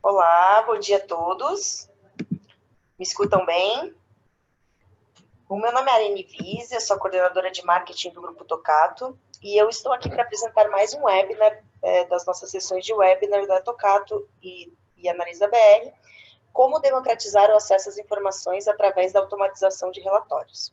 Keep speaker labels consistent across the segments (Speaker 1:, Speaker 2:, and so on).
Speaker 1: Olá, bom dia a todos. Me escutam bem? O meu nome é Arene Vise, eu sou coordenadora de marketing do Grupo Tocato e eu estou aqui para apresentar mais um webinar das nossas sessões de webinar da Tocato e Analisa BR, como democratizar o acesso às informações através da automatização de relatórios.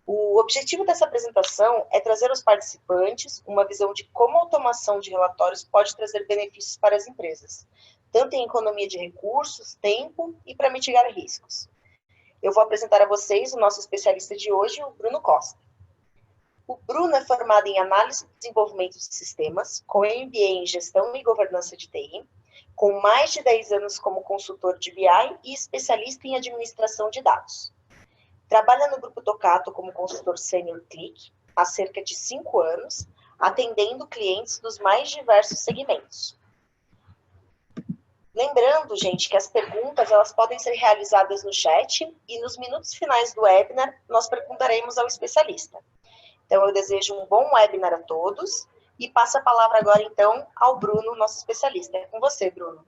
Speaker 1: O objetivo dessa apresentação é trazer aos participantes uma visão de como a automação de relatórios pode trazer benefícios para as empresas, tanto em economia de recursos, tempo e para mitigar riscos. Eu vou apresentar a vocês o nosso especialista de hoje, o Bruno Costa. O Bruno é formado em Análise e Desenvolvimento de Sistemas, com MBA em Gestão e Governança de TI, com mais de 10 anos como consultor de BI e especialista em Administração de Dados. Trabalha no Grupo Tocato como consultor sênior Click há cerca de 5 anos, atendendo clientes dos mais diversos segmentos. Lembrando, gente, que as perguntas elas podem ser realizadas no chat e nos minutos finais do webinar nós perguntaremos ao especialista. Então, eu desejo um bom webinar a todos e passo a palavra agora, então, ao Bruno, nosso especialista. É com você, Bruno.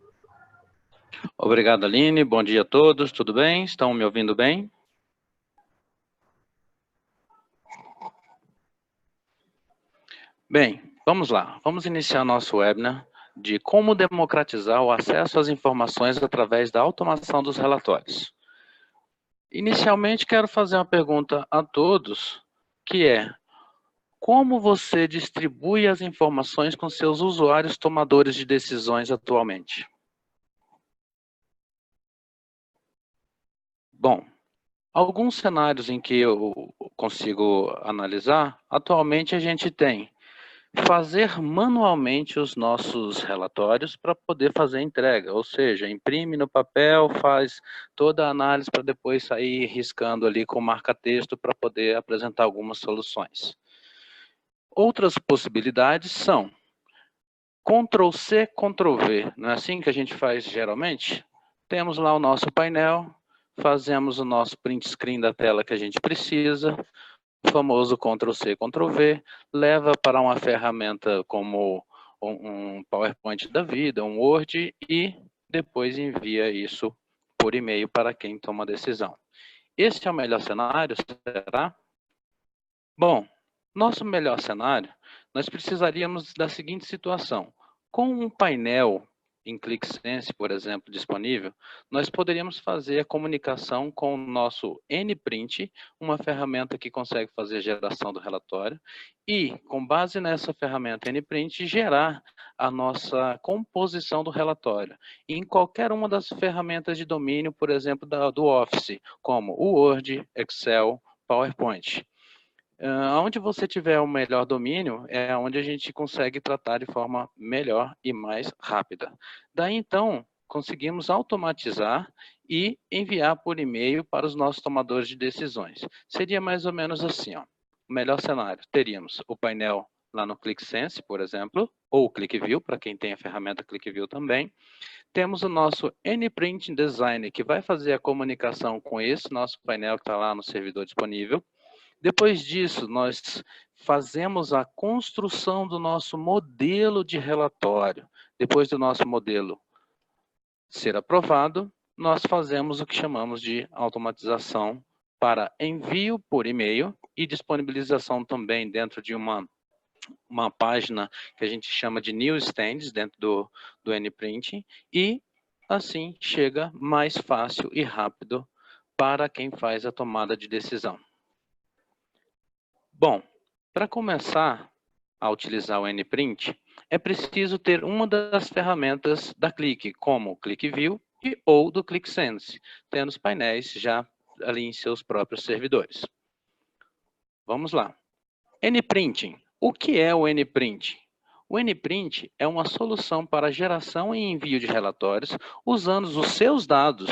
Speaker 2: Obrigado, Aline. Bom dia a todos. Tudo bem? Estão me ouvindo bem? Bem, vamos lá. Vamos iniciar nosso webinar de como democratizar o acesso às informações através da automação dos relatórios. Inicialmente, quero fazer uma pergunta a todos, que é: como você distribui as informações com seus usuários tomadores de decisões atualmente? Bom, alguns cenários em que eu consigo analisar, atualmente a gente tem fazer manualmente os nossos relatórios para poder fazer a entrega, ou seja, imprime no papel, faz toda a análise para depois sair riscando ali com marca-texto para poder apresentar algumas soluções. Outras possibilidades são Ctrl+C, Ctrl+V, não é assim que a gente faz geralmente? Temos lá o nosso painel, fazemos o nosso print screen da tela que a gente precisa, o famoso Ctrl+C, Ctrl+V, leva para uma ferramenta como um PowerPoint da vida, um Word, e depois envia isso por e-mail para quem toma a decisão. Esse é o melhor cenário, será? Bom, nosso melhor cenário, nós precisaríamos da seguinte situação. Com um painel em ClickSense, por exemplo, disponível, nós poderíamos fazer a comunicação com o nosso NPrint, uma ferramenta que consegue fazer a geração do relatório, e, com base nessa ferramenta NPrint, gerar a nossa composição do relatório. Em qualquer uma das ferramentas de domínio, por exemplo, do Office, como o Word, Excel, PowerPoint. Onde você tiver o melhor domínio, é onde a gente consegue tratar de forma melhor e mais rápida. Daí, então, conseguimos automatizar e enviar por e-mail para os nossos tomadores de decisões. Seria mais ou menos assim, ó. O melhor cenário, teríamos o painel lá no ClickSense, por exemplo, ou o ClickView, para quem tem a ferramenta ClickView também. Temos o nosso NPrint Design, que vai fazer a comunicação com esse nosso painel que está lá no servidor disponível. Depois disso, nós fazemos a construção do nosso modelo de relatório. Depois do nosso modelo ser aprovado, nós fazemos o que chamamos de automatização para envio por e-mail e disponibilização também dentro de uma página que a gente chama de Newsstands dentro do NPrint, e assim chega mais fácil e rápido para quem faz a tomada de decisão. Bom, para começar a utilizar o NPrint, é preciso ter uma das ferramentas da Click, como o ClickView ou do ClickSense, tendo os painéis já ali em seus próprios servidores. Vamos lá. NPrinting. O que é o NPrint? O NPrint é uma solução para geração e envio de relatórios usando os seus dados,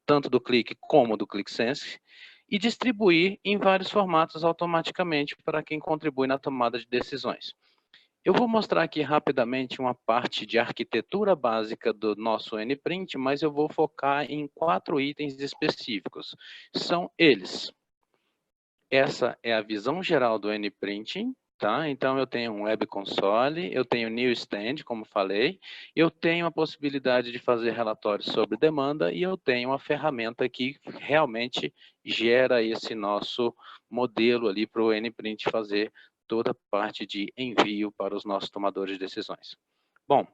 Speaker 2: tanto do Click como do ClickSense, e distribuir em vários formatos automaticamente para quem contribui na tomada de decisões. Eu vou mostrar aqui rapidamente uma parte de arquitetura básica do nosso NPrint, mas eu vou focar em 4 itens específicos. São eles. Essa é a visão geral do NPrint, tá? Então, eu tenho um Web Console, eu tenho New Stand, como falei, eu tenho a possibilidade de fazer relatórios sobre demanda e eu tenho uma ferramenta que realmente gera esse nosso modelo ali para o NPrint fazer toda a parte de envio para os nossos tomadores de decisões. Bom,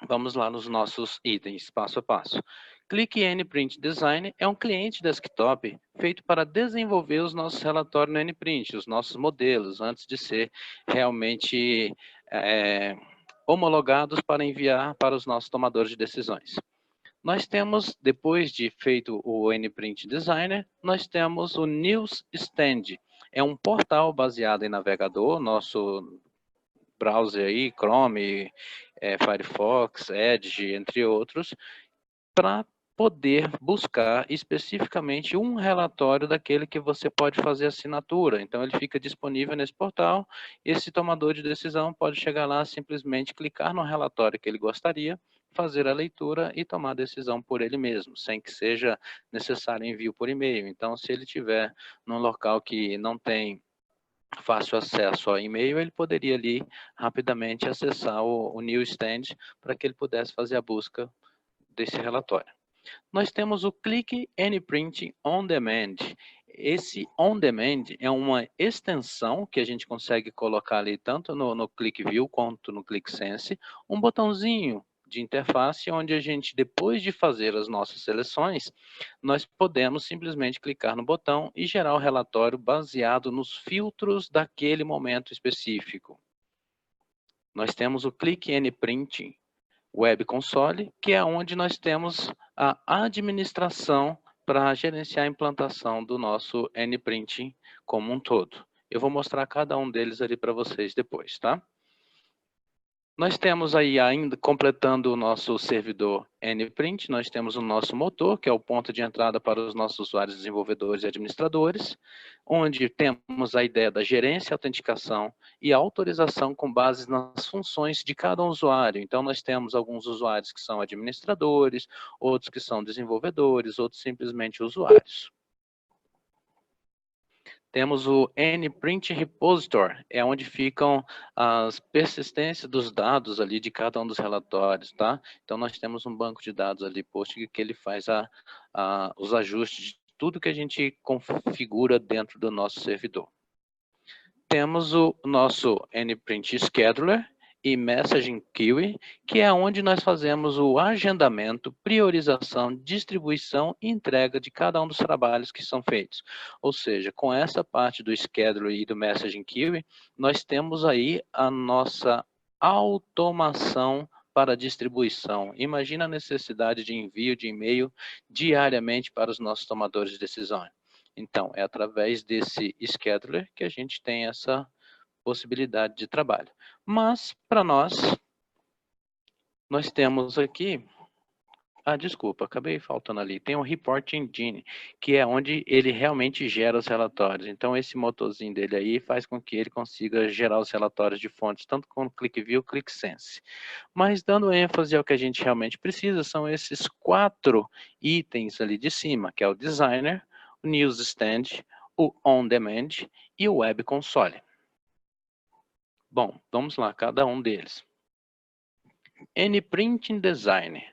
Speaker 2: vamos lá nos nossos itens, passo a passo. Clique NPrint Design é um cliente desktop feito para desenvolver os nossos relatórios no NPrint, os nossos modelos, antes de ser realmente homologados para enviar para os nossos tomadores de decisões. Nós temos, depois de feito o NPrint Designer, nós temos o News Stand. É um portal baseado em navegador, nosso browser aí, Chrome, Firefox, Edge, entre outros, para poder buscar especificamente um relatório daquele que você pode fazer assinatura. Então, ele fica disponível nesse portal. Esse tomador de decisão pode chegar lá, simplesmente clicar no relatório que ele gostaria, fazer a leitura e tomar a decisão por ele mesmo, sem que seja necessário envio por e-mail. Então, se ele estiver num local que não tem fácil acesso ao e-mail, ele poderia ali rapidamente acessar o Newsstand para que ele pudesse fazer a busca desse relatório. Nós temos o Click NPrint On Demand. Esse On Demand é uma extensão que a gente consegue colocar ali tanto no Click View quanto no Click Sense, um botãozinho de interface onde a gente, depois de fazer as nossas seleções, nós podemos simplesmente clicar no botão e gerar o relatório baseado nos filtros daquele momento específico. Nós temos o Click NPrint Web Console, que é onde nós temos a administração para gerenciar a implantação do nosso NPrint como um todo. Eu vou mostrar cada um deles ali para vocês depois, tá? Nós temos aí ainda, completando o nosso servidor NPrint, nós temos o nosso motor, que é o ponto de entrada para os nossos usuários, desenvolvedores e administradores, onde temos a ideia da gerência, autenticação e autorização com base nas funções de cada usuário. Então, nós temos alguns usuários que são administradores, outros que são desenvolvedores, outros simplesmente usuários. Temos o NPrint Repository, é onde ficam as persistências dos dados ali de cada um dos relatórios, tá? Então, nós temos um banco de dados ali, Postgre, que ele faz os ajustes de tudo que a gente configura dentro do nosso servidor. Temos o nosso NPrint Scheduler e Messaging Queue, que é onde nós fazemos o agendamento, priorização, distribuição e entrega de cada um dos trabalhos que são feitos. Ou seja, com essa parte do Scheduler e do Messaging Queue, nós temos aí a nossa automação para distribuição. Imagina a necessidade de envio de e-mail diariamente para os nossos tomadores de decisão. Então, é através desse scheduler que a gente tem essa possibilidade de trabalho. Mas, para nós temos aqui, desculpa, acabei faltando ali, tem o Report Engine, que é onde ele realmente gera os relatórios. Então, esse motorzinho dele aí faz com que ele consiga gerar os relatórios de fontes, tanto com o ClickView e ClickSense. Mas, dando ênfase ao que a gente realmente precisa, são esses 4 itens ali de cima, que é o Designer, o Newsstand, o On Demand e o Web Console. Bom, vamos lá, cada um deles. NPrint Design.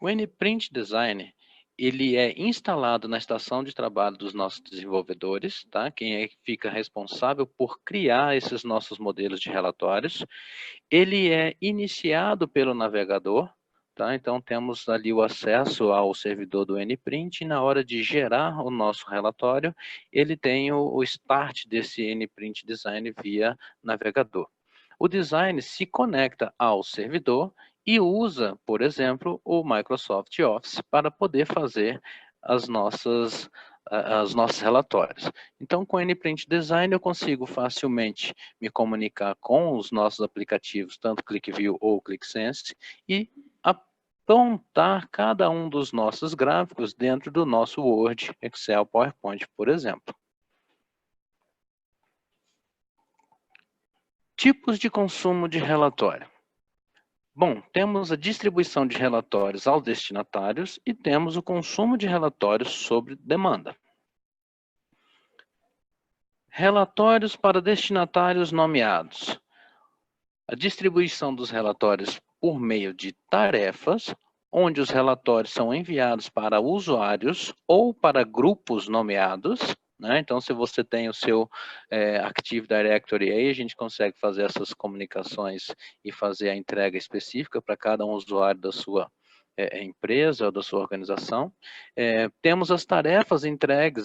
Speaker 2: O NPrint Design, ele é instalado na estação de trabalho dos nossos desenvolvedores, tá? Quem é que fica responsável por criar esses nossos modelos de relatórios. Ele é iniciado pelo navegador, tá? Então, temos ali o acesso ao servidor do NPrint e na hora de gerar o nosso relatório, ele tem o start desse NPrint Design via navegador. O design se conecta ao servidor e usa, por exemplo, o Microsoft Office para poder fazer os nossos relatórios. Então, com o NPrint Design, eu consigo facilmente me comunicar com os nossos aplicativos, tanto ClickView ou ClickSense, e apontar cada um dos nossos gráficos dentro do nosso Word, Excel, PowerPoint, por exemplo. Tipos de consumo de relatório. Bom, temos a distribuição de relatórios aos destinatários e temos o consumo de relatórios sobre demanda. Relatórios para destinatários nomeados. A distribuição dos relatórios por meio de tarefas, onde os relatórios são enviados para usuários ou para grupos nomeados, né? Então, se você tem o seu Active Directory aí, a gente consegue fazer essas comunicações e fazer a entrega específica para cada um usuário da sua empresa ou da sua organização. Temos as tarefas entregues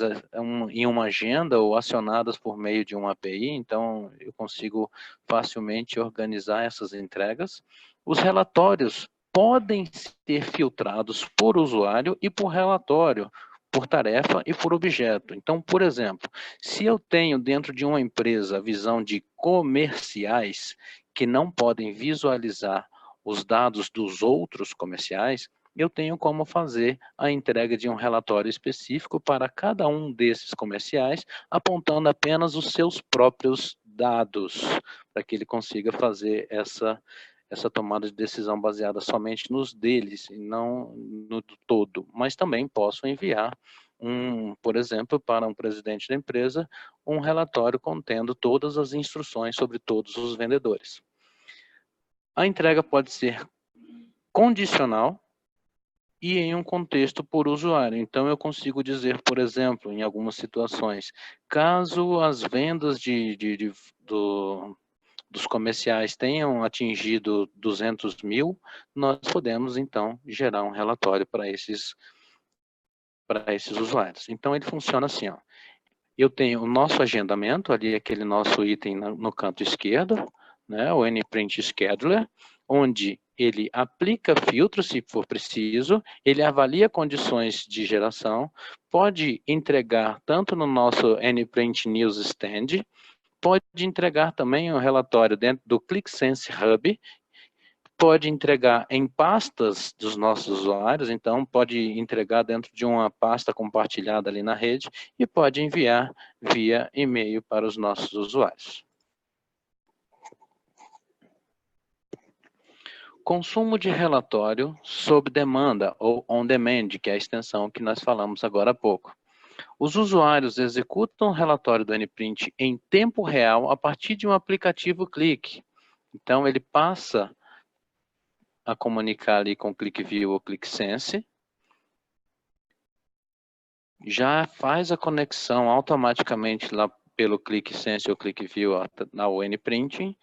Speaker 2: em uma agenda ou acionadas por meio de uma API, então eu consigo facilmente organizar essas entregas. Os relatórios podem ser filtrados por usuário e por relatório, por tarefa e por objeto. Então, por exemplo, se eu tenho dentro de uma empresa a visão de comerciais que não podem visualizar os dados dos outros comerciais, eu tenho como fazer a entrega de um relatório específico para cada um desses comerciais, apontando apenas os seus próprios dados, para que ele consiga fazer essa tomada de decisão baseada somente nos deles, e não no todo. Mas também posso enviar, por exemplo, para um presidente da empresa, um relatório contendo todas as instruções sobre todos os vendedores. A entrega pode ser condicional e em um contexto por usuário. Então, eu consigo dizer, por exemplo, em algumas situações, caso as vendas dos comerciais tenham atingido 200 mil, nós podemos, então, gerar um relatório para esses usuários. Então, ele funciona assim, ó. Eu tenho o nosso agendamento, ali aquele nosso item no canto esquerdo, né, o NPrint Scheduler, onde ele aplica filtros, se for preciso, ele avalia condições de geração, pode entregar tanto no nosso NPrint News Stand, pode entregar também um relatório dentro do ClickSense Hub, pode entregar em pastas dos nossos usuários, então pode entregar dentro de uma pasta compartilhada ali na rede e pode enviar via e-mail para os nossos usuários. Consumo de relatório sob demanda, ou on demand, que é a extensão que nós falamos agora há pouco. Os usuários executam o relatório do NPrint em tempo real a partir de um aplicativo Click. Então, ele passa a comunicar ali com o ClickView ou ClickSense, já faz a conexão automaticamente lá pelo ClickSense ou ClickView ao NPrint.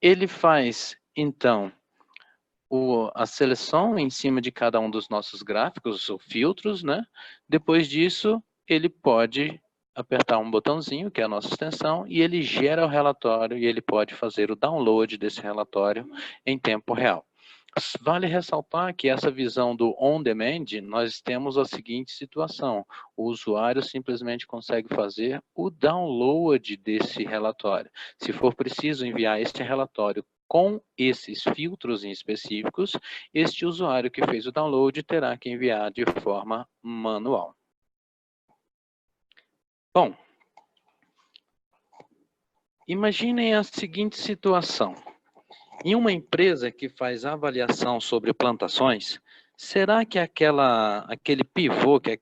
Speaker 2: Ele faz, então, a seleção em cima de cada um dos nossos gráficos ou filtros, né? Depois disso, ele pode apertar um botãozinho, que é a nossa extensão, e ele gera o relatório e ele pode fazer o download desse relatório em tempo real. Vale ressaltar que essa visão do on-demand, nós temos a seguinte situação: o usuário simplesmente consegue fazer o download desse relatório. Se for preciso enviar este relatório com esses filtros em específicos, este usuário que fez o download terá que enviar de forma manual. Bom, imaginem a seguinte situação. Em uma empresa que faz avaliação sobre plantações, será que aquele pivô, que é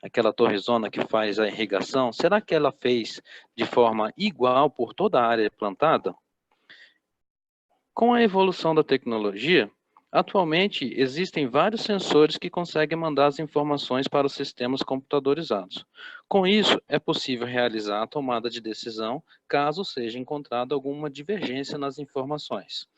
Speaker 2: aquela torrezona que faz a irrigação, será que ela fez de forma igual por toda a área plantada? Com a evolução da tecnologia, atualmente existem vários sensores que conseguem mandar as informações para os sistemas computadorizados. Com isso, é possível realizar a tomada de decisão caso seja encontrada alguma divergência nas informações.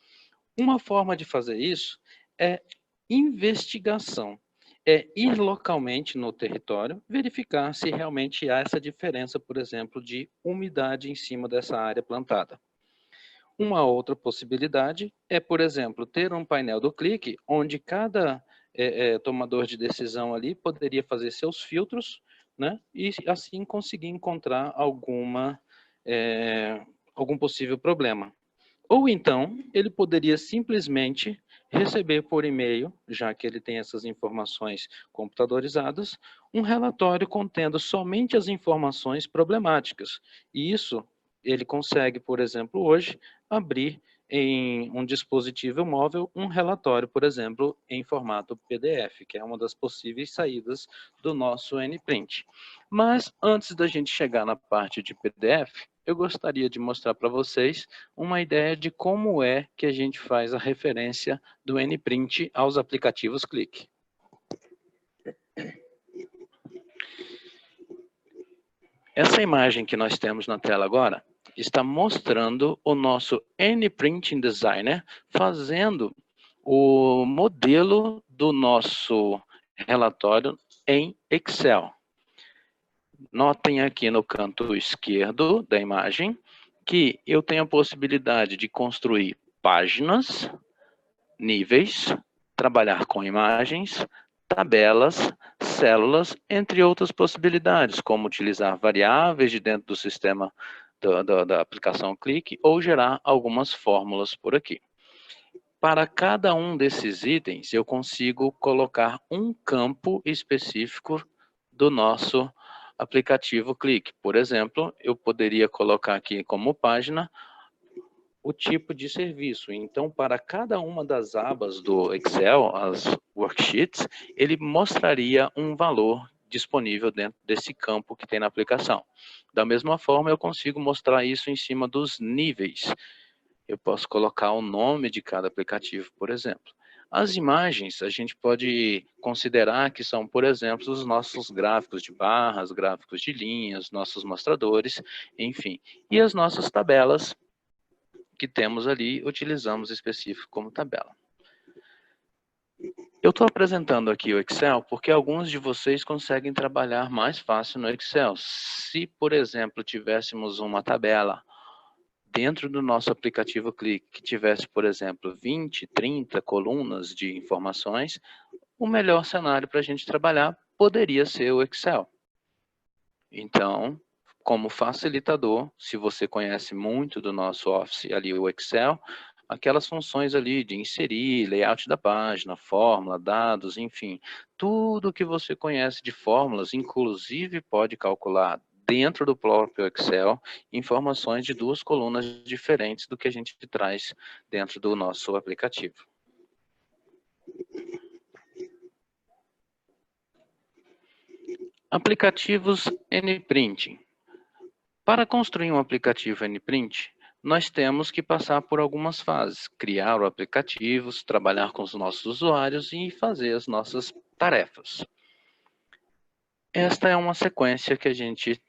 Speaker 2: Uma forma de fazer isso é investigação. É ir localmente no território, verificar se realmente há essa diferença, por exemplo, de umidade em cima dessa área plantada. Uma outra possibilidade é, por exemplo, ter um painel do Click, onde cada tomador de decisão ali poderia fazer seus filtros, né, e assim conseguir encontrar algum possível problema. Ou então, ele poderia simplesmente receber por e-mail, já que ele tem essas informações computadorizadas, um relatório contendo somente as informações problemáticas. E isso ele consegue, por exemplo, hoje, abrir em um dispositivo móvel um relatório, por exemplo, em formato PDF, que é uma das possíveis saídas do nosso Nprint. Mas antes da gente chegar na parte de PDF, eu gostaria de mostrar para vocês uma ideia de como é que a gente faz a referência do Nprint aos aplicativos Click. Essa imagem que nós temos na tela agora está mostrando o nosso Nprinting Designer fazendo o modelo do nosso relatório em Excel. Notem aqui no canto esquerdo da imagem que eu tenho a possibilidade de construir páginas, níveis, trabalhar com imagens, tabelas, células, entre outras possibilidades, como utilizar variáveis de dentro do sistema da aplicação Click ou gerar algumas fórmulas por aqui. Para cada um desses itens, eu consigo colocar um campo específico do nosso aplicativo Click. Por exemplo, eu poderia colocar aqui como página o tipo de serviço. Então, para cada uma das abas do Excel, as worksheets, ele mostraria um valor disponível dentro desse campo que tem na aplicação. Da mesma forma, eu consigo mostrar isso em cima dos níveis. Eu posso colocar o nome de cada aplicativo, por exemplo. As imagens, a gente pode considerar que são, por exemplo, os nossos gráficos de barras, gráficos de linhas, nossos mostradores, enfim. E as nossas tabelas, que temos ali, utilizamos específico como tabela. Eu estou apresentando aqui o Excel porque alguns de vocês conseguem trabalhar mais fácil no Excel. Se, por exemplo, tivéssemos uma tabela dentro do nosso aplicativo Click, que tivesse, por exemplo, 20, 30 colunas de informações, o melhor cenário para a gente trabalhar poderia ser o Excel. Então, como facilitador, se você conhece muito do nosso Office, ali o Excel, aquelas funções ali de inserir, layout da página, fórmula, dados, enfim, tudo que você conhece de fórmulas, inclusive pode calcular dentro do próprio Excel, informações de duas colunas diferentes do que a gente traz dentro do nosso aplicativo. Aplicativos Nprinting. Para construir um aplicativo Nprint, nós temos que passar por algumas fases. Criar o aplicativo, trabalhar com os nossos usuários e fazer as nossas tarefas. Esta é uma sequência que a gente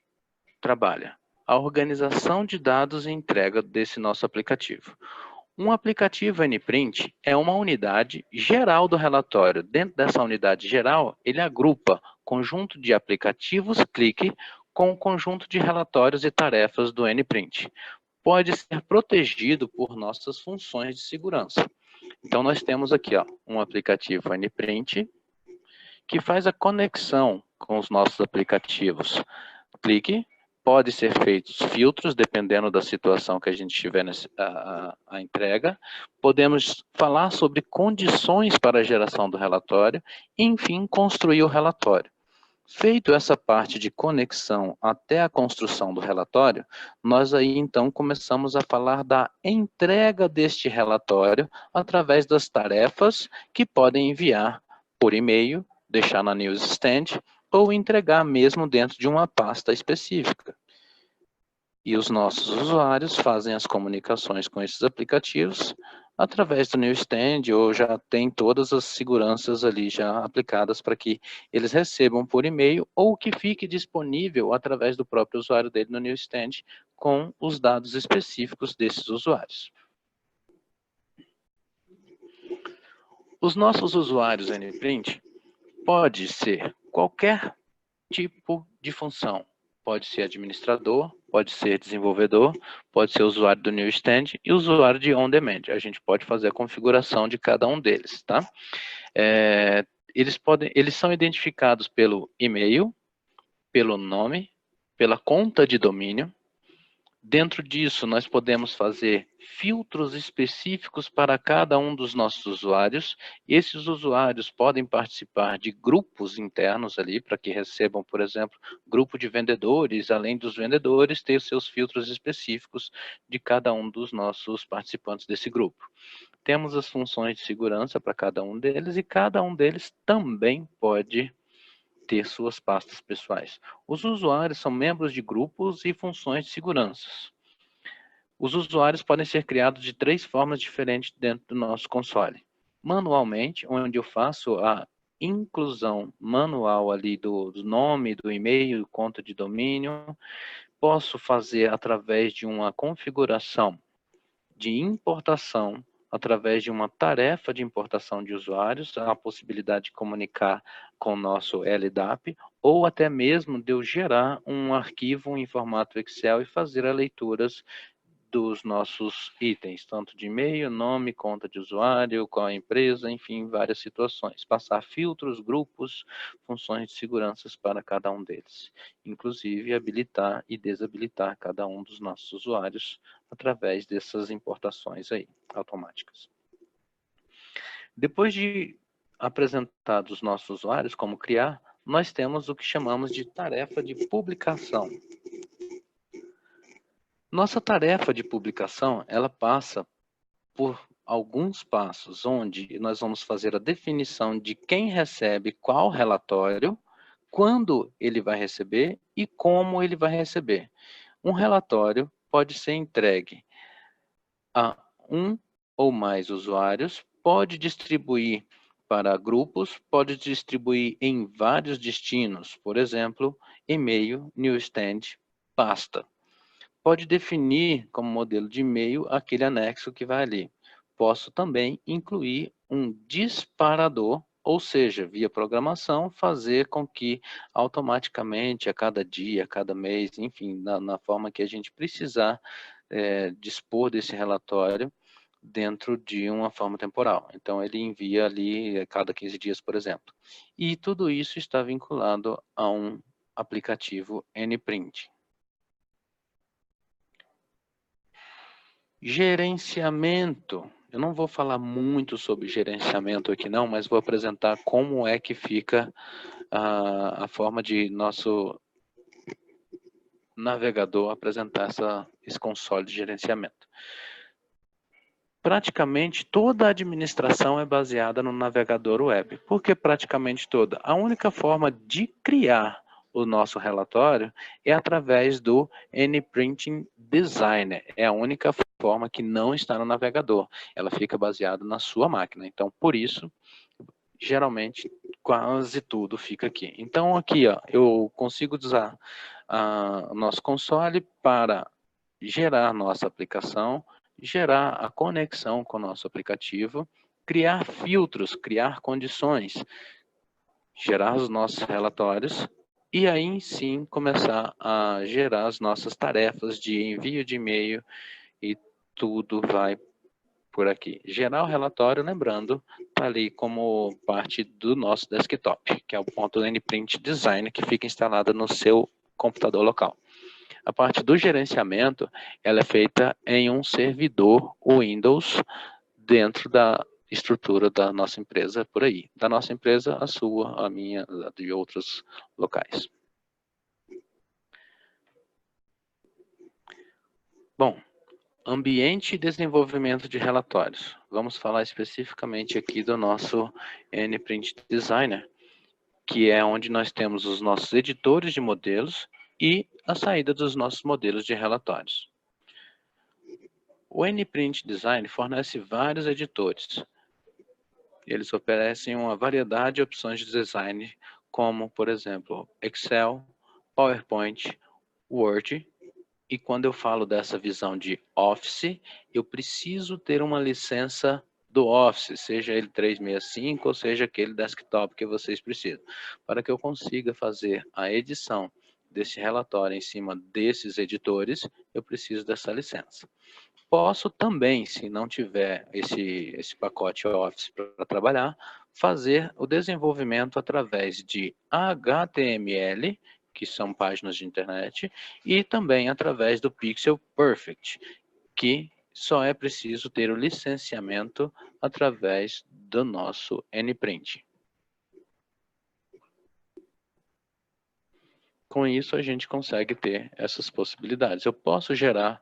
Speaker 2: trabalha. A organização de dados e entrega desse nosso aplicativo. Um aplicativo Nprint é uma unidade geral do relatório. Dentro dessa unidade geral, ele agrupa conjunto de aplicativos Click com o conjunto de relatórios e tarefas do Nprint. Pode ser protegido por nossas funções de segurança. Então, nós temos aqui um aplicativo Nprint que faz a conexão com os nossos aplicativos Click. Pode ser feitos filtros, dependendo da situação que a gente tiver a entrega. Podemos falar sobre condições para a geração do relatório. Enfim, construir o relatório. Feito essa parte de conexão até a construção do relatório, nós aí então começamos a falar da entrega deste relatório através das tarefas que podem enviar por e-mail, deixar na newsstand ou entregar mesmo dentro de uma pasta específica. E os nossos usuários fazem as comunicações com esses aplicativos através do newsstand ou já tem todas as seguranças ali já aplicadas para que eles recebam por e-mail ou que fique disponível através do próprio usuário dele no newsstand com os dados específicos desses usuários. Os nossos usuários Nprint pode ser qualquer tipo de função. Pode ser administrador, pode ser desenvolvedor, pode ser usuário do newsstand e usuário de on-demand. A gente pode fazer a configuração de cada um deles, tá? Eles são identificados pelo e-mail, pelo nome, pela conta de domínio, Dentro disso, nós podemos fazer filtros específicos para cada um dos nossos usuários. Esses usuários podem participar de grupos internos ali, para que recebam, por exemplo, grupo de vendedores, além dos vendedores, ter seus filtros específicos de cada um dos nossos participantes desse grupo. Temos as funções de segurança para cada um deles e cada um deles também pode ter suas pastas pessoais. Os usuários são membros de grupos e funções de segurança. Os usuários podem ser criados de 3 formas diferentes dentro do nosso console. Manualmente, onde eu faço a inclusão manual ali do nome, do e-mail, conta de domínio. Posso fazer através de uma configuração de importação, através de uma tarefa de importação de usuários, a possibilidade de comunicar com o nosso LDAP, ou até mesmo de eu gerar um arquivo em formato Excel e fazer as leituras dos nossos itens, tanto de e-mail, nome, conta de usuário, qual a empresa, enfim, várias situações. Passar filtros, grupos, funções de segurança para cada um deles. Inclusive, habilitar e desabilitar cada um dos nossos usuários através dessas importações aí, automáticas. Depois de apresentados os nossos usuários, como criar, nós temos o que chamamos de tarefa de publicação. Nossa tarefa de publicação, ela passa por alguns passos, onde nós vamos fazer a definição de quem recebe qual relatório, quando ele vai receber e como ele vai receber. Um relatório pode ser entregue a um ou mais usuários, pode distribuir para grupos, pode distribuir em vários destinos, por exemplo, e-mail, newsstand, pasta. Pode definir como modelo de e-mail aquele anexo que vai ali. Posso também incluir um disparador, ou seja, via programação, fazer com que automaticamente, a cada dia, a cada mês, enfim, na forma que a gente precisar dispor desse relatório dentro de uma forma temporal. Então, ele envia ali a cada 15 dias, por exemplo. E tudo isso está vinculado a um aplicativo NPrint. Gerenciamento. Eu não vou falar muito sobre gerenciamento aqui não, mas vou apresentar como é que fica a forma de nosso navegador apresentar esse console de gerenciamento. Praticamente toda a administração é baseada no navegador web. Por que praticamente toda? A única forma de criar o nosso relatório é através do NPrinting Designer. É a única forma que não está no navegador. Ela fica baseada na sua máquina. Então, por isso, geralmente, quase tudo fica aqui. Então, aqui, ó, eu consigo usar o nosso console para gerar nossa aplicação, gerar a conexão com o nosso aplicativo, criar filtros, criar condições, gerar os nossos relatórios e aí sim começar a gerar as nossas tarefas de envio de e-mail e tudo vai por aqui. Gerar o relatório, lembrando, está ali como parte do nosso desktop, que é o ponto NPrint Design que fica instalado no seu computador local. A parte do gerenciamento, ela é feita em um servidor Windows dentro da estrutura da nossa empresa por aí. Da nossa empresa, a sua, a minha, a de outros locais. Bom, ambiente e desenvolvimento de relatórios. Vamos falar especificamente aqui do nosso NPrint Designer, que é onde nós temos os nossos editores de modelos e a saída dos nossos modelos de relatórios. O NPrint Design fornece vários editores. Eles oferecem uma variedade de opções de design, como, por exemplo, Excel, PowerPoint, Word. E quando eu falo dessa visão de Office, eu preciso ter uma licença do Office, seja ele 365 ou seja aquele desktop que vocês precisam, para que eu consiga fazer a edição desse relatório em cima desses editores, eu preciso dessa licença. Posso também, se não tiver esse pacote Office para trabalhar, fazer o desenvolvimento através de HTML que são páginas de internet, e também através do Pixel Perfect, que só é preciso ter o licenciamento através do nosso Nprint. Com isso, a gente consegue ter essas possibilidades. Eu posso gerar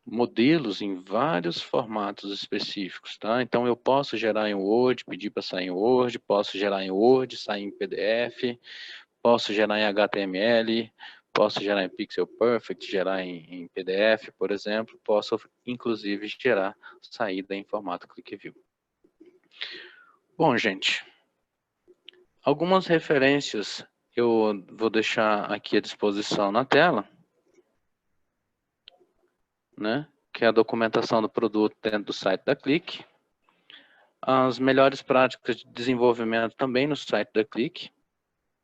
Speaker 2: modelos em vários formatos específicos, tá? Então, eu posso gerar em Word, pedir para sair em Word, posso gerar em Word, sair em PDF, posso gerar em HTML, posso gerar em Pixel Perfect, gerar em PDF, por exemplo, posso, inclusive, gerar saída em formato ClickView. Bom, gente, algumas referências eu vou deixar aqui à disposição na tela, né? Que é a documentação do produto dentro do site da Click. As melhores práticas de desenvolvimento também no site da Click.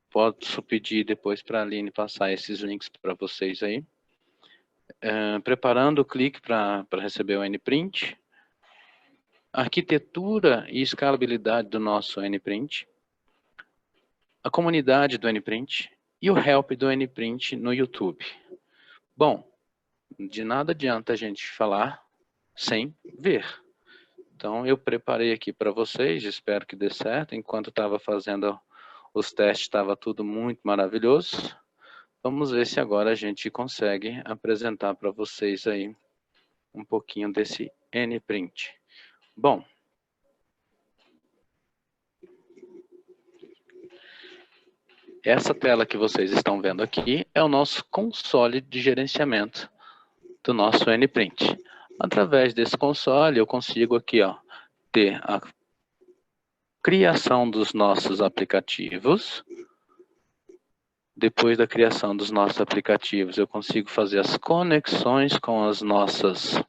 Speaker 2: Posso pedir depois para a Aline passar esses links para vocês aí. Preparando o Click para receber o Nprint. Arquitetura e escalabilidade do nosso Nprint. A comunidade do Nprint. E o help do Nprint no YouTube. Bom, de nada adianta a gente falar sem ver. Então, eu preparei aqui para vocês, espero que dê certo. Enquanto estava fazendo os testes, estava tudo muito maravilhoso. Vamos ver se agora a gente consegue apresentar para vocês aí um pouquinho desse Nprint. Bom, essa tela que vocês estão vendo aqui é o nosso console de gerenciamento do nosso Nprint. Através desse console, eu consigo aqui, ó, ter a criação dos nossos aplicativos. Depois da criação dos nossos aplicativos, eu consigo fazer as conexões com as nossas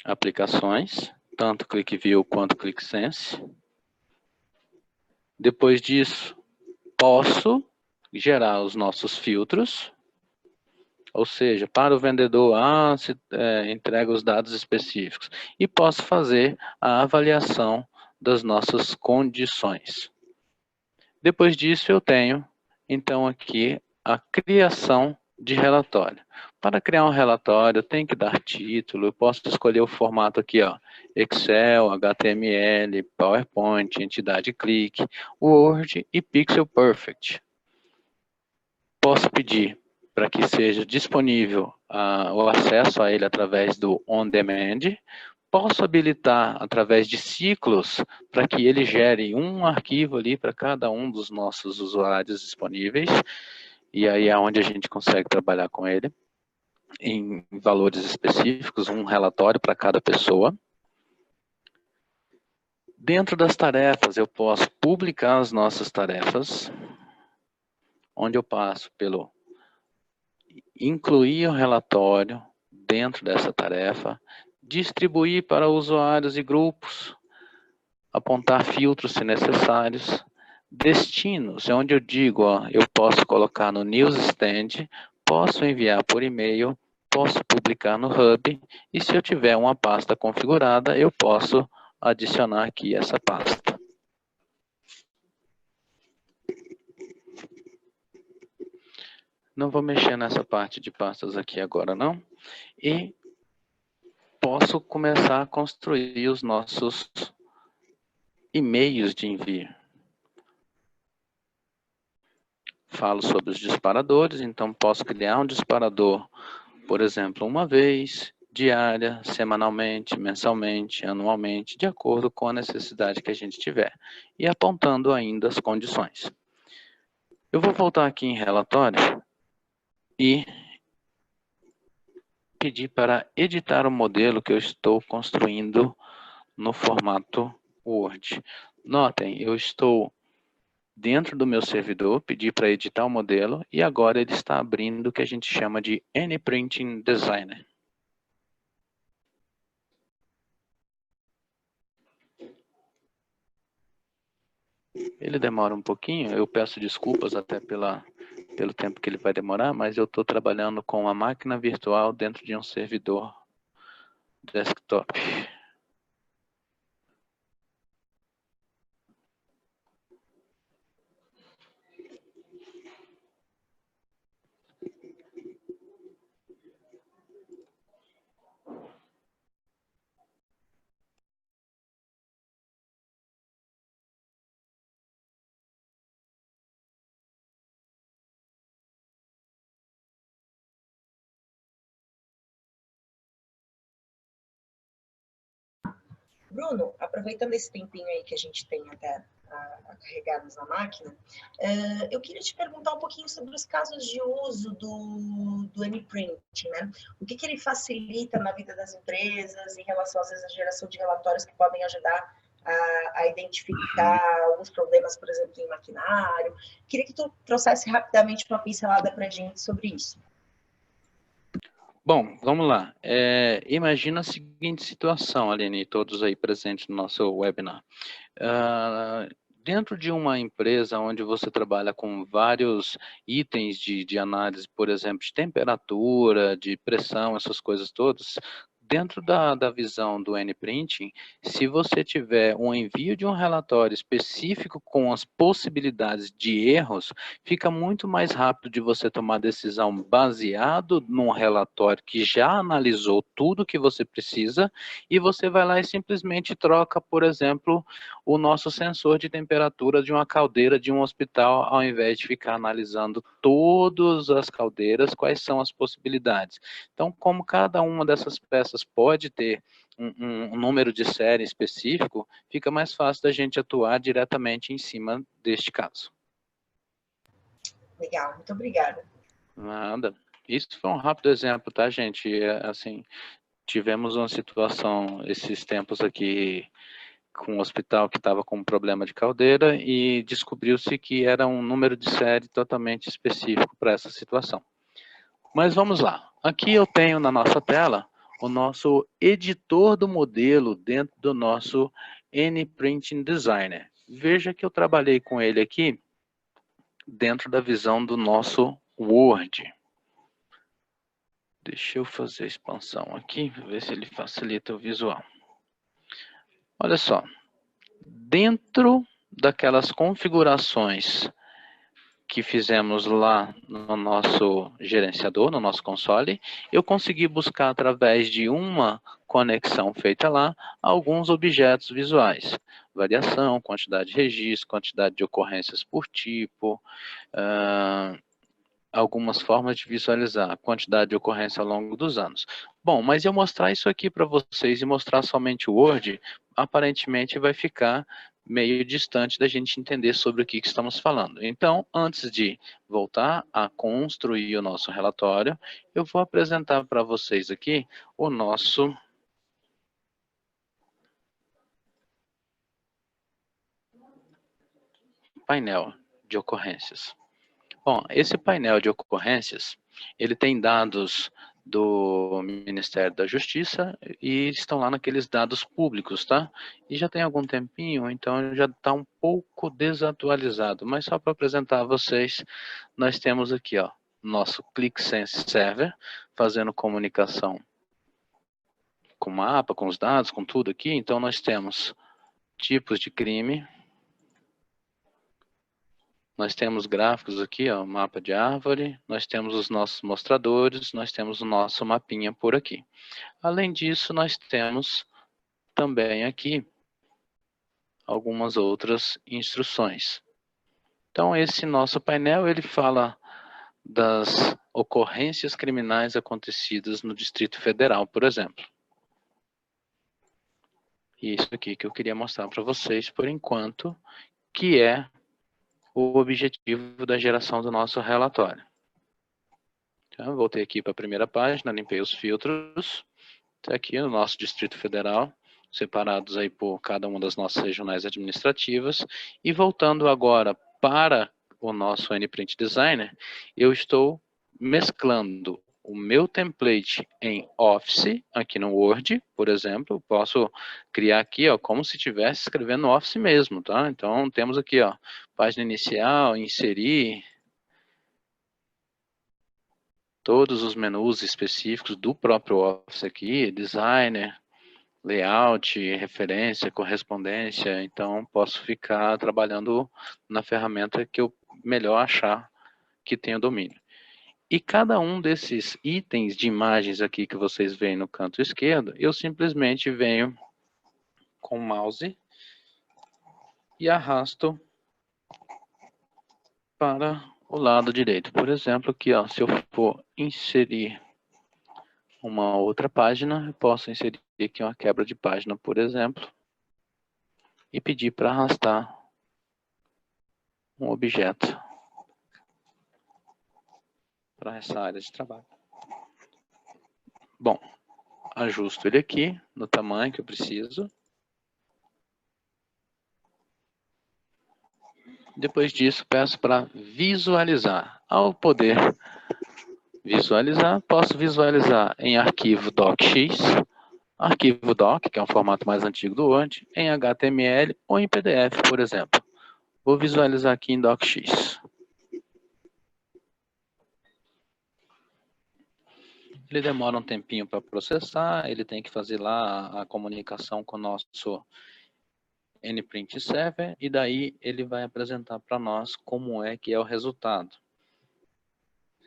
Speaker 2: aplicações, tanto ClickView quanto ClickSense. Depois disso, posso gerar os nossos filtros, ou seja, para o vendedor, entrega os dados específicos. E posso fazer a avaliação das nossas condições. Depois disso, eu tenho, então, aqui a criação de relatório. Para criar um relatório, eu tenho que dar título, eu posso escolher o formato aqui, ó, Excel, HTML, PowerPoint, entidade Click, Word e Pixel Perfect. Posso pedir para que seja disponível o acesso a ele através do On Demand. Posso habilitar através de ciclos para que ele gere um arquivo ali para cada um dos nossos usuários disponíveis. E aí é onde a gente consegue trabalhar com ele em valores específicos, um relatório para cada pessoa. Dentro das tarefas, eu posso publicar as nossas tarefas, onde eu passo pelo incluir o relatório dentro dessa tarefa, distribuir para usuários e grupos, apontar filtros se necessários, destinos, é onde eu digo, ó, eu posso colocar no Newsstand, posso enviar por e-mail, posso publicar no Hub, e se eu tiver uma pasta configurada, eu posso adicionar aqui essa pasta. Não vou mexer nessa parte de pastas aqui agora, não. E posso começar a construir os nossos e-mails de envio. Falo sobre os disparadores, então posso criar um disparador, por exemplo, uma vez, diária, semanalmente, mensalmente, anualmente, de acordo com a necessidade que a gente tiver. E apontando ainda as condições. Eu vou voltar aqui em relatório e pedir para editar o modelo que eu estou construindo no formato Word. Notem, eu estou dentro do meu servidor, pedi para editar o modelo e agora ele está abrindo o que a gente chama de Nprinting Designer. Ele demora um pouquinho, eu peço desculpas até pelo tempo que ele vai demorar, mas eu estou trabalhando com uma máquina virtual dentro de um servidor desktop.
Speaker 1: Bruno, aproveitando esse tempinho aí que a gente tem até a carregarmos na máquina, eu queria te perguntar um pouquinho sobre os casos de uso do Anyprint, né? O que ele facilita na vida das empresas em relação, às vezes, à geração de relatórios que podem ajudar a identificar alguns problemas, por exemplo, em maquinário. Queria que tu trouxesse rapidamente uma pincelada para a gente sobre isso.
Speaker 2: Bom, vamos lá. Imagina a seguinte situação, Aline, e todos aí presentes no nosso webinar. Dentro de uma empresa onde você trabalha com vários itens de análise, por exemplo, de temperatura, de pressão, essas coisas todas, dentro da visão do Anyprinting, se você tiver um envio de um relatório específico com as possibilidades de erros, fica muito mais rápido de você tomar decisão baseado num relatório que já analisou tudo que você precisa e você vai lá e simplesmente troca, por exemplo, o nosso sensor de temperatura de uma caldeira de um hospital, ao invés de ficar analisando todas as caldeiras, quais são as possibilidades. Então, como cada uma dessas peças pode ter um número de série específico, fica mais fácil da gente atuar diretamente em cima deste caso.
Speaker 1: Legal, muito obrigada.
Speaker 2: Nada. Isso foi um rápido exemplo, tá, gente? Assim, tivemos uma situação esses tempos aqui com um hospital que estava com um problema de caldeira e descobriu-se que era um número de série totalmente específico para essa situação. Mas vamos lá. Aqui eu tenho na nossa tela o nosso editor do modelo dentro do nosso Anyprinting Designer. Veja que eu trabalhei com ele aqui dentro da visão do nosso Word. Deixa eu fazer a expansão aqui, ver se ele facilita o visual. Olha só, dentro daquelas configurações que fizemos lá no nosso gerenciador, no nosso console, eu consegui buscar através de uma conexão feita lá, alguns objetos visuais. Variação, quantidade de registro, quantidade de ocorrências por tipo, algumas formas de visualizar a quantidade de ocorrência ao longo dos anos. Bom, mas eu mostrar isso aqui para vocês e mostrar somente o Word, aparentemente vai ficar meio distante da gente entender sobre o que estamos falando. Então, antes de voltar a construir o nosso relatório, eu vou apresentar para vocês aqui o nosso painel de ocorrências. Bom, esse painel de ocorrências, ele tem dados do Ministério da Justiça e estão lá naqueles dados públicos, tá? E já tem algum tempinho, então já está um pouco desatualizado, mas só para apresentar a vocês, nós temos aqui, ó, nosso ClickSense Server, fazendo comunicação com o mapa, com os dados, com tudo aqui. Então nós temos tipos de crime, nós temos gráficos aqui, ó, mapa de árvore, nós temos os nossos mostradores, nós temos o nosso mapinha por aqui. Além disso, nós temos também aqui algumas outras instruções. Então, esse nosso painel, ele fala das ocorrências criminais acontecidas no Distrito Federal, por exemplo. E isso aqui que eu queria mostrar para vocês, por enquanto, que é o objetivo da geração do nosso relatório. Então, voltei aqui para a primeira página, limpei os filtros. Está aqui o nosso Distrito Federal, separados aí por cada uma das nossas regionais administrativas. E voltando agora para o nosso Anyprint Designer, eu estou mesclando o meu template em Office, aqui no Word, por exemplo. Eu posso criar aqui, ó, como se estivesse escrevendo no Office mesmo, tá? Então, temos aqui, ó, página inicial, inserir, todos os menus específicos do próprio Office aqui, Designer, Layout, referência, correspondência. Então, posso ficar trabalhando na ferramenta que eu melhor achar que tenha domínio. E cada um desses itens de imagens aqui que vocês veem no canto esquerdo, eu simplesmente venho com o mouse e arrasto para o lado direito. Por exemplo, aqui, ó, se eu for inserir uma outra página, eu posso inserir aqui uma quebra de página, por exemplo. e pedir para arrastar um objeto para essa área de trabalho. Bom, ajusto ele aqui no tamanho que eu preciso. Depois disso, peço para visualizar. Ao poder visualizar, posso visualizar em arquivo docx, arquivo doc, que é um formato mais antigo do Word, em HTML ou em PDF, por exemplo. Vou visualizar aqui em docx. Ele demora um tempinho para processar, ele tem que fazer lá a comunicação com o nosso nprint server, e daí ele vai apresentar para nós como é que é o resultado.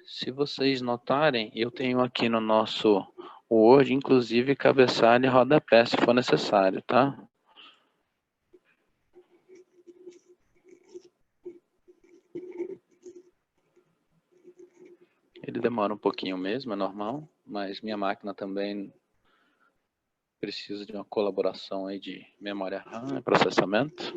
Speaker 2: Se vocês notarem, eu tenho aqui no nosso Word, inclusive cabeçalho e rodapé, se for necessário, tá? Ele demora um pouquinho mesmo, é normal, mas minha máquina também precisa de uma colaboração aí de memória RAM e processamento.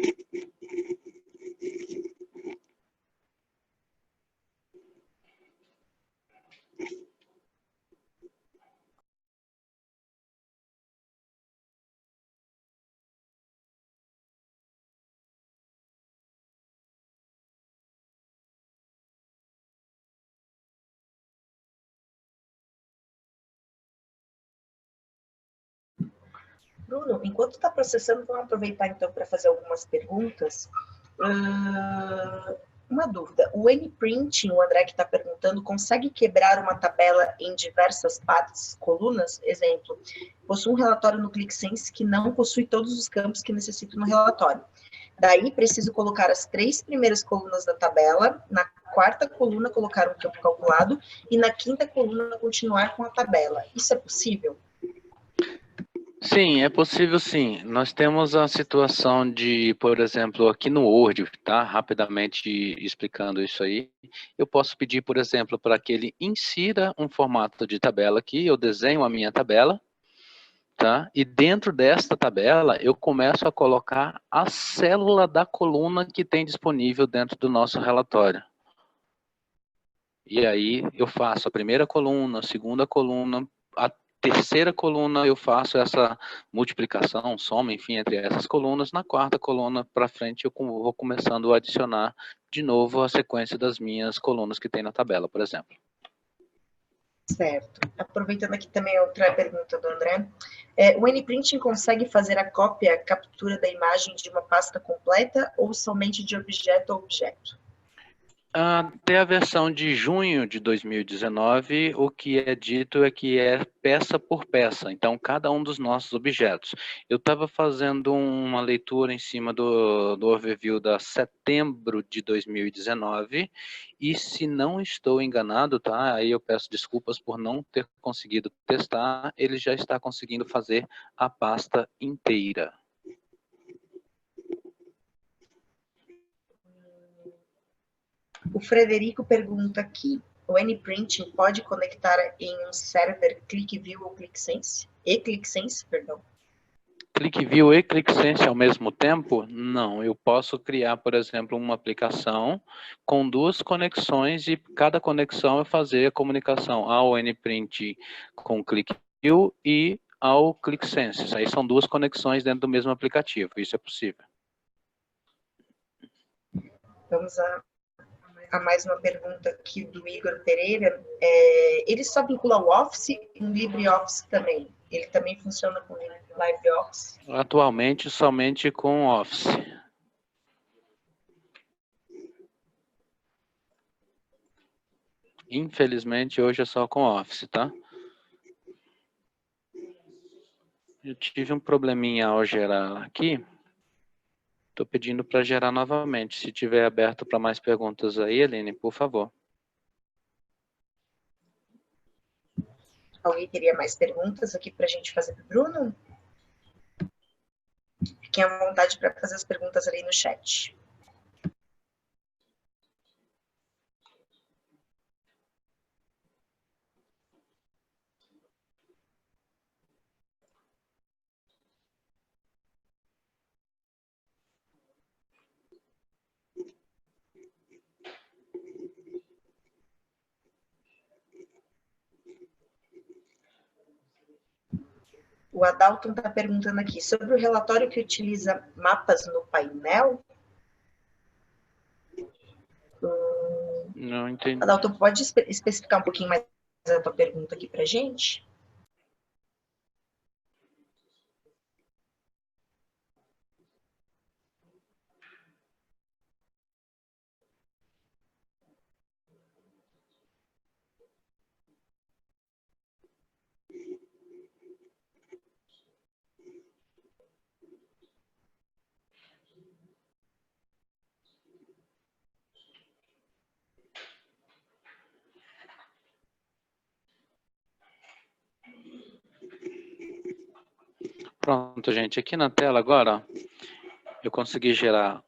Speaker 1: Bruno, enquanto está processando, vamos aproveitar então para fazer algumas perguntas. Uma dúvida, o nprinting, o André que está perguntando, consegue quebrar uma tabela em diversas partes, colunas? Exemplo, possui um relatório no ClickSense que não possui todos os campos que necessito no relatório. Daí, preciso colocar as 3 primeiras colunas da tabela, na quarta coluna colocar um campo calculado e na quinta coluna continuar com a tabela. Isso é possível?
Speaker 2: Sim, é possível sim. Nós temos a situação de, por exemplo, aqui no Word, tá? Rapidamente explicando isso aí. Eu posso pedir, por exemplo, para que ele insira um formato de tabela aqui, eu desenho a minha tabela, tá? E dentro desta tabela, eu começo a colocar a célula da coluna que tem disponível dentro do nosso relatório. E aí eu faço a primeira coluna, a segunda coluna, a terceira coluna eu faço essa multiplicação, soma, enfim, entre essas colunas. Na quarta coluna para frente eu vou começando a adicionar de novo a sequência das minhas colunas que tem na tabela, por exemplo.
Speaker 1: Certo. Aproveitando aqui também outra pergunta do André. O nprinting consegue fazer a cópia, a captura da imagem de uma pasta completa ou somente de objeto a objeto?
Speaker 2: Até a versão de junho de 2019, o que é dito é que é peça por peça, então cada um dos nossos objetos. Eu estava fazendo uma leitura em cima do overview da setembro de 2019, e se não estou enganado, tá? Aí eu peço desculpas por não ter conseguido testar, ele já está conseguindo fazer a pasta inteira.
Speaker 1: O Frederico pergunta aqui, o nprinting pode conectar em um server ClickView ou ClickSense? E ClickSense, perdão.
Speaker 2: ClickView e ClickSense ao mesmo tempo? Não, eu posso criar, por exemplo, uma aplicação com 2 conexões e cada conexão eu fazer a comunicação ao nprint com ClickView e ao ClickSense. Aí são 2 conexões dentro do mesmo aplicativo, isso é possível.
Speaker 1: Vamos a mais uma pergunta aqui do Igor Pereira. Ele só vincula o Office e o LibreOffice também? Ele também funciona com LibreOffice?
Speaker 2: Atualmente, somente com Office. Infelizmente, hoje é só com Office, tá? Eu tive um probleminha ao gerar aqui. Estou pedindo para gerar novamente. Se tiver aberto para mais perguntas aí, Aline, por favor.
Speaker 1: Alguém teria mais perguntas aqui para a gente fazer para o Bruno? Fiquem à vontade para fazer as perguntas ali no chat. O Adalton está perguntando aqui, sobre o relatório que utiliza mapas no painel?
Speaker 2: Não entendi.
Speaker 1: Adalton, pode especificar um pouquinho mais a tua pergunta aqui para a gente?
Speaker 2: Pronto, gente. Aqui na tela agora, eu consegui gerar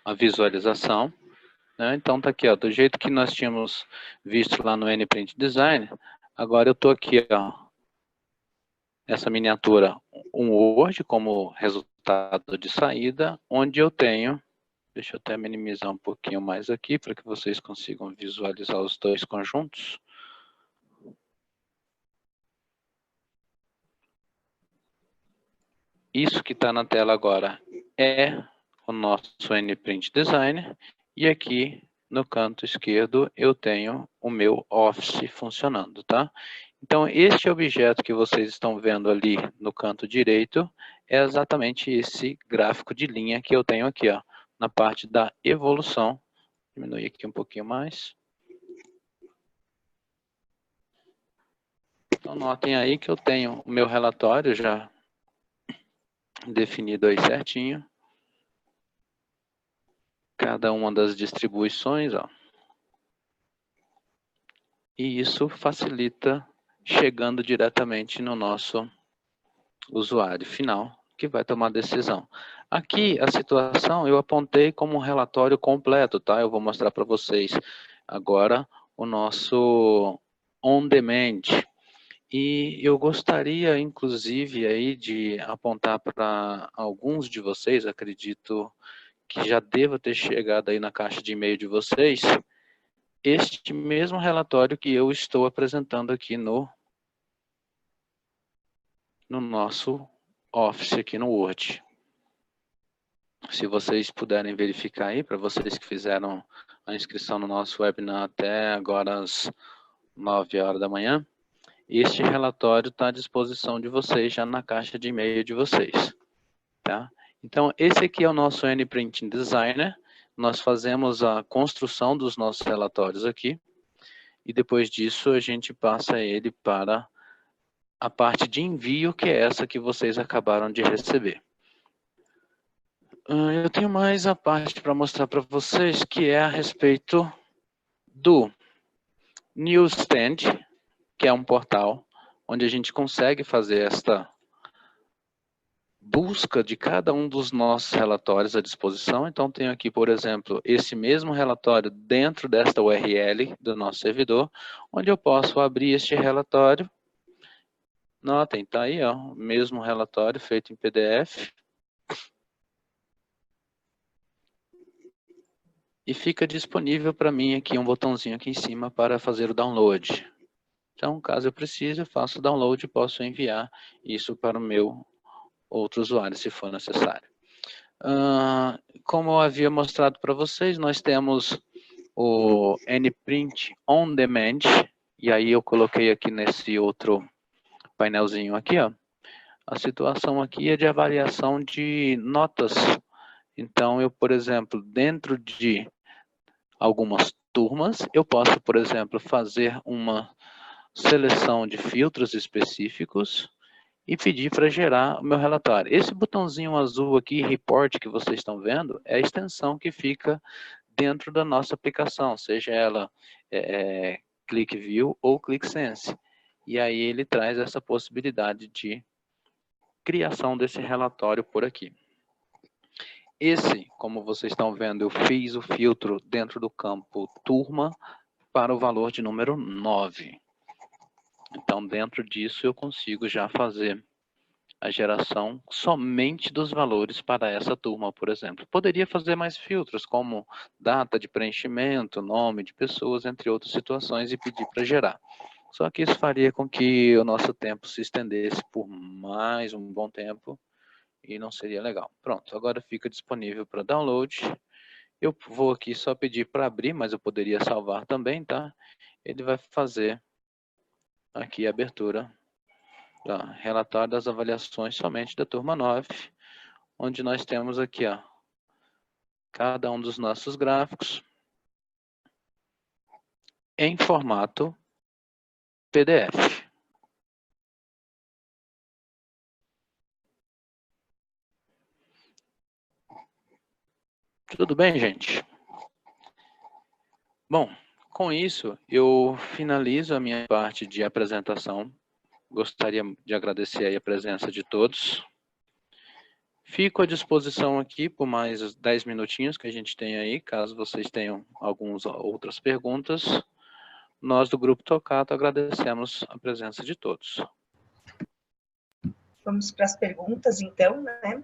Speaker 2: a visualização. Né? Então, tá aqui, ó, do jeito que nós tínhamos visto lá no NPrint Design, agora eu estou aqui, ó, essa miniatura, um Word como resultado de saída, onde eu tenho, deixa eu até minimizar um pouquinho mais aqui, para que vocês consigam visualizar os dois conjuntos. Isso que está na tela agora é o nosso NPrint Design, e aqui no canto esquerdo eu tenho o meu Office funcionando, tá? Então, este objeto que vocês estão vendo ali no canto direito é exatamente esse gráfico de linha que eu tenho aqui, ó, na parte da evolução. Vou diminuir aqui um pouquinho mais. Então, notem aí que eu tenho o meu relatório já definido aí certinho. Cada uma das distribuições, ó. E isso facilita chegando diretamente no nosso usuário final, que vai tomar decisão. Aqui, a situação eu apontei como um relatório completo, tá? Eu vou mostrar para vocês agora o nosso on-demand. E eu gostaria, inclusive, aí de apontar para alguns de vocês, acredito que já deva ter chegado aí na caixa de e-mail de vocês, este mesmo relatório que eu estou apresentando aqui no nosso Office, aqui no Word. Se vocês puderem verificar aí, para vocês que fizeram a inscrição no nosso webinar até agora às 9 horas da manhã, este relatório está à disposição de vocês já na caixa de e-mail de vocês. Tá? Então, esse aqui é o nosso NPrint Designer. Nós fazemos a construção dos nossos relatórios aqui. E depois disso, a gente passa ele para a parte de envio, que é essa que vocês acabaram de receber. Eu tenho mais a parte para mostrar para vocês, que é a respeito do Newsstand, que é um portal onde a gente consegue fazer esta busca de cada um dos nossos relatórios à disposição. Então, tenho aqui, por exemplo, esse mesmo relatório dentro desta URL do nosso servidor, onde eu posso abrir este relatório. Notem, está aí, ó, o mesmo relatório feito em PDF. E fica disponível para mim aqui um botãozinho aqui em cima para fazer o download. Então, caso eu precise, eu faço o download e posso enviar isso para o meu outro usuário, se for necessário. Como eu havia mostrado para vocês, nós temos o NPrint On Demand, e aí eu coloquei aqui nesse outro painelzinho aqui, ó. A situação aqui é de avaliação de notas. Então, eu, por exemplo, dentro de algumas turmas, eu posso, por exemplo, fazer uma seleção de filtros específicos e pedir para gerar o meu relatório. Esse botãozinho azul aqui, Report, que vocês estão vendo, é a extensão que fica dentro da nossa aplicação, seja ela ClickView ou ClickSense. E aí ele traz essa possibilidade de criação desse relatório por aqui. Esse, como vocês estão vendo, eu fiz o filtro dentro do campo turma para o valor de número 9. Então, dentro disso, eu consigo já fazer a geração somente dos valores para essa turma, por exemplo. Poderia fazer mais filtros, como data de preenchimento, nome de pessoas, entre outras situações, e pedir para gerar. Só que isso faria com que o nosso tempo se estendesse por mais um bom tempo e não seria legal. Pronto, agora fica disponível para download. Eu vou aqui só pedir para abrir, mas eu poderia salvar também, tá? Ele vai fazer aqui a abertura do relatório das avaliações somente da turma 9, onde nós temos aqui, ó, cada um dos nossos gráficos em formato PDF. Tudo bem, gente? Bom, com isso, eu finalizo a minha parte de apresentação. Gostaria de agradecer aí a presença de todos. Fico à disposição aqui por mais 10 minutinhos que a gente tem aí, caso vocês tenham algumas outras perguntas. Nós do Grupo Tocato agradecemos a presença de todos.
Speaker 1: Vamos para as perguntas, então, né?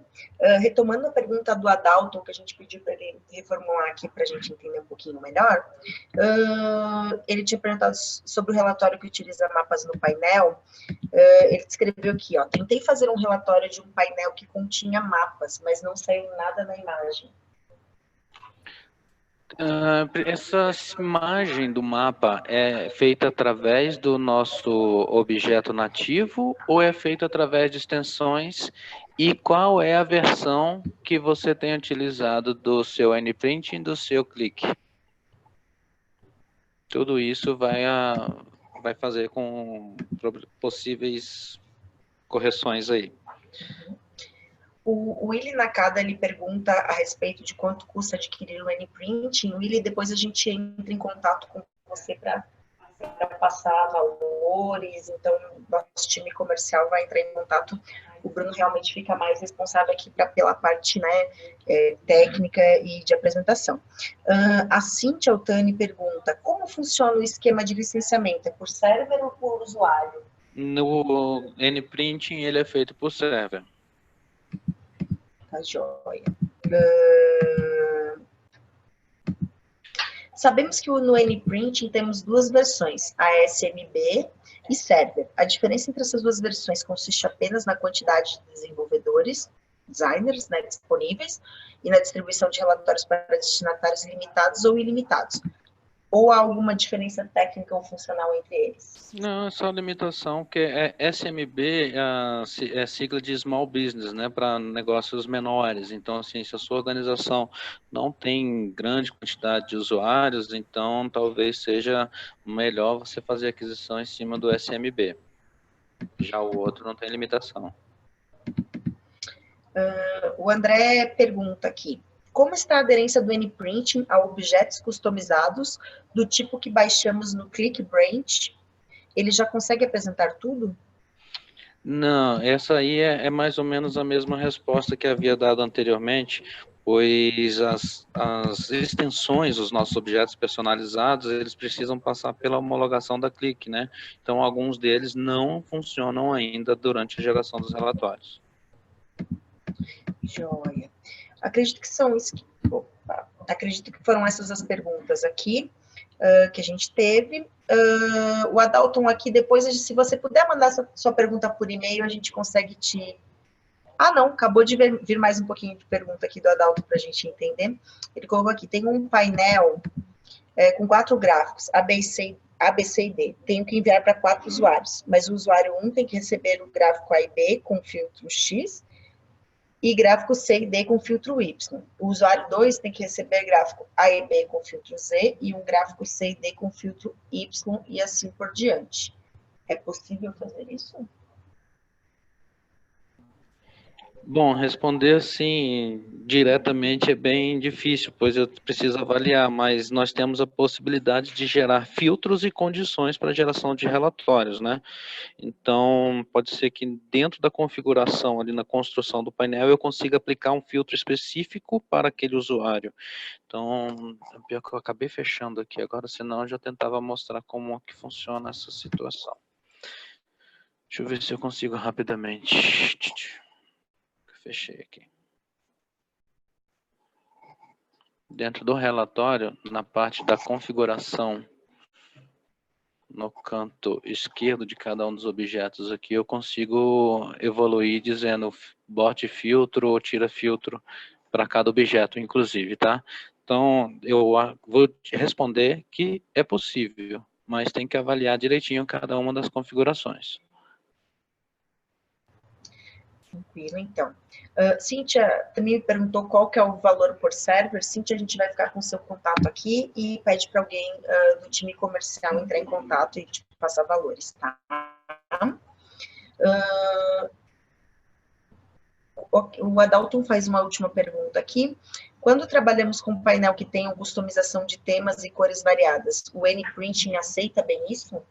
Speaker 1: Retomando a pergunta do Adalton, que a gente pediu para ele reformular aqui para a gente entender um pouquinho melhor. Ele tinha perguntado sobre o relatório que utiliza mapas no painel. Ele descreveu aqui, ó, tentei fazer um relatório de um painel que continha mapas, mas não saiu nada na imagem.
Speaker 2: Essa imagem do mapa é feita através do nosso objeto nativo ou é feita através de extensões? E qual é a versão que você tem utilizado do seu NPrint e do seu Click? Tudo isso vai fazer com possíveis correções aí.
Speaker 1: O Willy Nakada, ele pergunta a respeito de quanto custa adquirir o NPrint. Willy, depois a gente entra em contato com você para passar valores. Então, nosso time comercial vai entrar em contato. O Bruno realmente fica mais responsável aqui pela parte, né, técnica e de apresentação. A Cíntia Altani pergunta, como funciona o esquema de licenciamento? É por server ou por usuário?
Speaker 2: No NPrinting, ele é feito por server.
Speaker 1: Tá joia. Sabemos que no NPrinting temos duas versões, a SMB e server. A diferença entre essas duas versões consiste apenas na quantidade de desenvolvedores, designers, né, disponíveis, e na distribuição de relatórios para destinatários limitados ou ilimitados. Ou há alguma diferença técnica ou funcional entre eles?
Speaker 2: Não, é só limitação, que SMB é sigla de Small Business, né, para negócios menores. Então, assim, se a sua organização não tem grande quantidade de usuários, então talvez seja melhor você fazer aquisição em cima do SMB. Já o outro não tem limitação.
Speaker 1: O André pergunta aqui, como está a aderência do NPrinting a objetos customizados do tipo que baixamos no ClickBranch? Ele já consegue apresentar tudo?
Speaker 2: Não, essa aí é mais ou menos a mesma resposta que havia dado anteriormente, pois as extensões, os nossos objetos personalizados, eles precisam passar pela homologação da Click, né? Então, alguns deles não funcionam ainda durante a geração dos relatórios.
Speaker 1: Joia. Acredito que foram essas as perguntas aqui que a gente teve. O Adalton aqui, depois, se você puder mandar sua pergunta por e-mail, a gente consegue te... Ah, não, acabou de vir mais um pouquinho de pergunta aqui do Adalton para a gente entender. Ele colocou aqui, tem um painel com 4 gráficos, A, B, C e D. Tenho que enviar para 4 usuários, mas o usuário 1 tem que receber o gráfico A e B com filtro X, e gráfico C e D com filtro Y. O usuário 2 tem que receber gráfico A e B com filtro Z e um gráfico C e D com filtro Y e assim por diante. É possível fazer isso?
Speaker 2: Bom, responder assim diretamente é bem difícil, pois eu preciso avaliar, mas nós temos a possibilidade de gerar filtros e condições para a geração de relatórios, né? Então, pode ser que dentro da configuração, ali na construção do painel, eu consiga aplicar um filtro específico para aquele usuário. Então, pior que eu acabei fechando aqui agora, senão eu já tentava mostrar como que funciona essa situação. Deixa eu ver se eu consigo rapidamente. Fechei aqui. Dentro do relatório, na parte da configuração no canto esquerdo de cada um dos objetos aqui, eu consigo evoluir dizendo bote filtro ou tira filtro para cada objeto, inclusive, tá? Então, eu vou te responder que é possível, mas tem que avaliar direitinho cada uma das configurações.
Speaker 1: Tranquilo, então. Cíntia também me perguntou qual que é o valor por server. Cíntia, a gente vai ficar com o seu contato aqui e pede para alguém do time comercial entrar em contato e te passar valores, tá? O Adalton faz uma última pergunta aqui. Quando trabalhamos com um painel que tem customização de temas e cores variadas, o N-Printing aceita bem isso?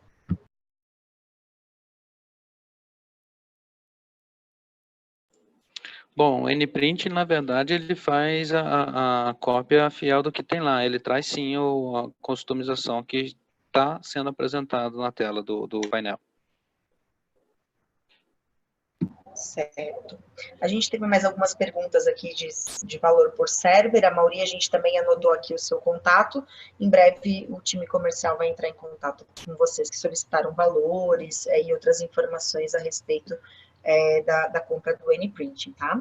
Speaker 2: Bom, o Nprint, na verdade, ele faz a cópia fiel do que tem lá. Ele traz, sim, a customização que está sendo apresentado na tela do painel.
Speaker 1: Certo. A gente teve mais algumas perguntas aqui de valor por server. A maioria a gente também anotou aqui o seu contato. Em breve, o time comercial vai entrar em contato com vocês que solicitaram valores e outras informações a respeito da compra do N-Printing, tá?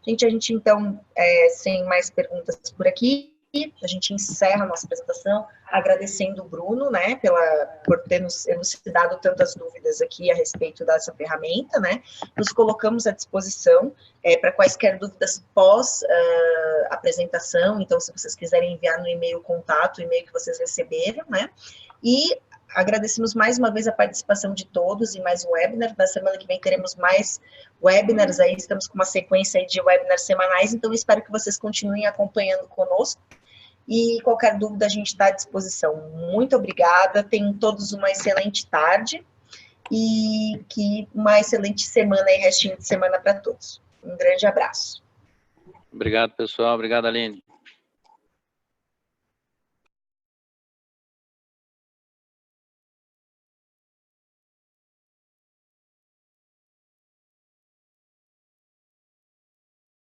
Speaker 1: A gente então, sem mais perguntas por aqui, a gente encerra a nossa apresentação agradecendo o Bruno, né, por ter nos elucidado tantas dúvidas aqui a respeito dessa ferramenta, né, nos colocamos à disposição para quaisquer dúvidas pós apresentação, então se vocês quiserem enviar no e-mail contato, o e-mail que vocês receberam, né, e agradecemos mais uma vez a participação de todos em mais um webinar. Na semana que vem teremos mais webinars aí, estamos com uma sequência aí de webinars semanais, então espero que vocês continuem acompanhando conosco. E qualquer dúvida a gente está à disposição. Muito obrigada, tenham todos uma excelente tarde e que uma excelente semana e restinho de semana para todos. Um grande abraço.
Speaker 2: Obrigado, pessoal. Obrigado, Aline.